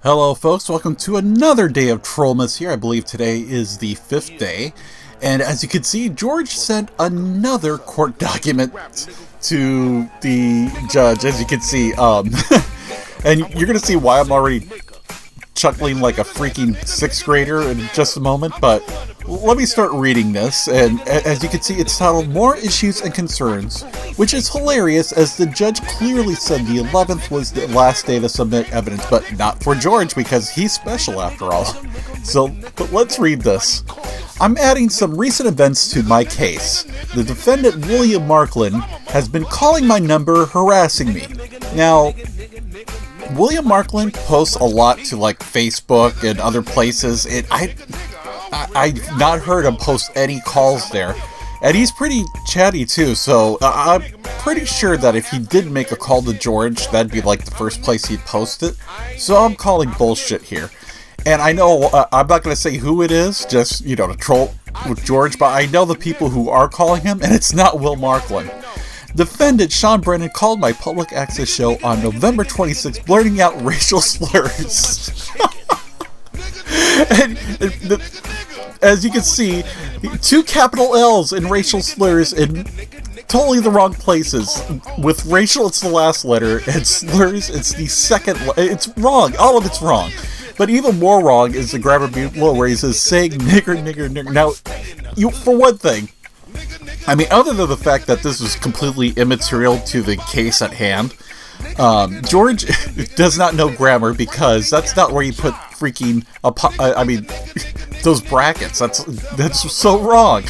Hello folks, welcome to another day of Trollmas here. I believe today is the 5th day. And as you can see, George sent another court document to the judge, as you can see. And you're going to see why I'm already chuckling like a freaking 6th grader in just a moment. But let me start reading this. And as you can see, it's titled More Issues and Concerns, which is hilarious as the judge clearly said the 11th was the last day to submit evidence, but not for George because he's special after all. But let's read this. I'm adding some recent events to my case. The defendant, William Markland, has been calling my number, harassing me. Now, William Markland posts a lot to like Facebook and other places, and I've not heard him post any calls there. And he's pretty chatty too, so I'm pretty sure that if he did make a call to George, that'd be like the first place he'd post it. So I'm calling bullshit here. And I know, I'm not going to say who it is, just, to troll with George, but I know the people who are calling him, and it's not Will Markland. Defendant Sean Brennan called my public access show on November 26th, blurting out racial slurs. As you can see, 2 capital L's in racial slurs in totally the wrong places. With racial, it's the last letter, and slurs, it's the second. It's wrong. All of it's wrong. But even more wrong is the grammar below where he says saying nigger, nigger, nigger. Now, for one thing, I mean, other than the fact that this is completely immaterial to the case at hand, George does not know grammar because that's not where you put freaking, those brackets. That's so wrong.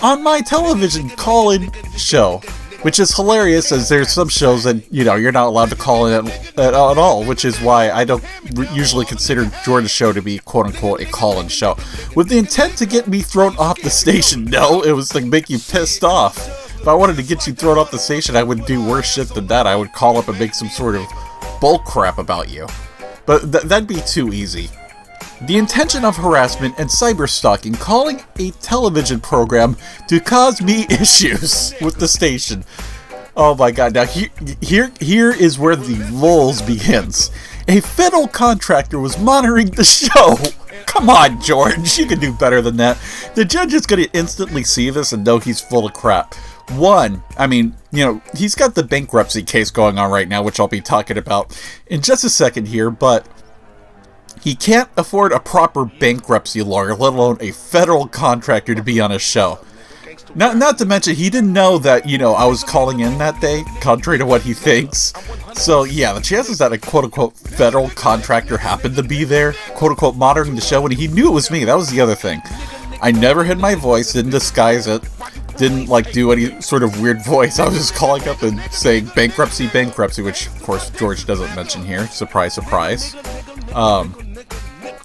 On my television call-in show, which is hilarious as there's some shows that, you're not allowed to call in at all, which is why I don't usually consider George's show to be quote-unquote a call-in show. With the intent to get me thrown off the station. No, it was to make you pissed off. If I wanted to get you thrown off the station, I would do worse shit than that. I would call up and make some sort of bull crap about you. But that'd be too easy. The intention of harassment and cyberstalking, calling a television program to cause me issues with the station. Oh my god, now here is where the lulz begins. A federal contractor was monitoring the show. Come on, George, you can do better than that. The judge is going to instantly see this and know he's full of crap. One, he's got the bankruptcy case going on right now, which I'll be talking about in just a second here, but he can't afford a proper bankruptcy lawyer, let alone a federal contractor to be on his show. Not to mention, he didn't know that, I was calling in that day, contrary to what he thinks. So, yeah, the chances that a quote-unquote federal contractor happened to be there, quote-unquote monitoring the show, when he knew it was me, that was the other thing. I never hid my voice, didn't disguise it, didn't, do any sort of weird voice. I was just calling up and saying, bankruptcy, bankruptcy, which, of course, George doesn't mention here. Surprise, surprise.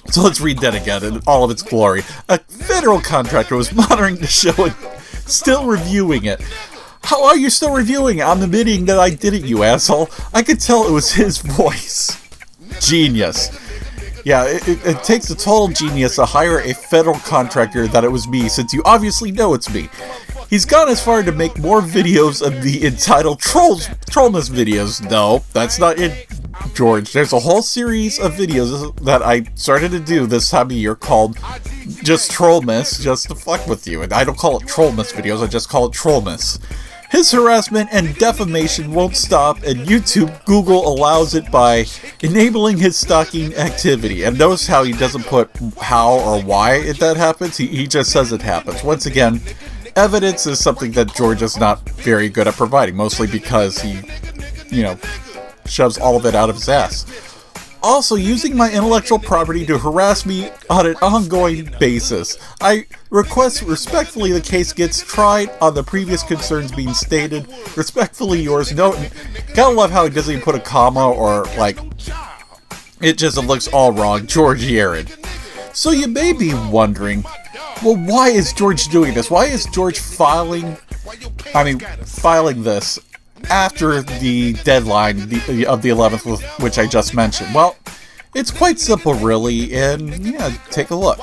So let's read that again in all of its glory. A federal contractor was monitoring the show and still reviewing it. How are you still reviewing it? I'm admitting that I did it, you asshole. I could tell it was his voice. Genius. Yeah, it takes a total genius to hire a federal contractor that it was me, since you obviously know it's me. He's gone as far to make more videos of the entitled Trollmas videos. No, that's not it, George. There's a whole series of videos that I started to do this time of year called just Trollmas, just to fuck with you. And I don't call it Trollmas videos, I just call it Trollmas. His harassment and defamation won't stop, and Google allows it by enabling his stalking activity. And notice how he doesn't put how or why that happens, he just says it happens. Once again, evidence is something that George is not very good at providing, mostly because he, shoves all of it out of his ass. Also, using my intellectual property to harass me on an ongoing basis. I request respectfully the case gets tried on the previous concerns being stated. Respectfully yours. No, gotta love how he doesn't even put a comma or, it just looks all wrong. George Yarid. So you may be wondering, well, why is George doing this? Why is George filing this after the deadline of the 11th, which I just mentioned? Well, it's quite simple, really, and yeah, take a look.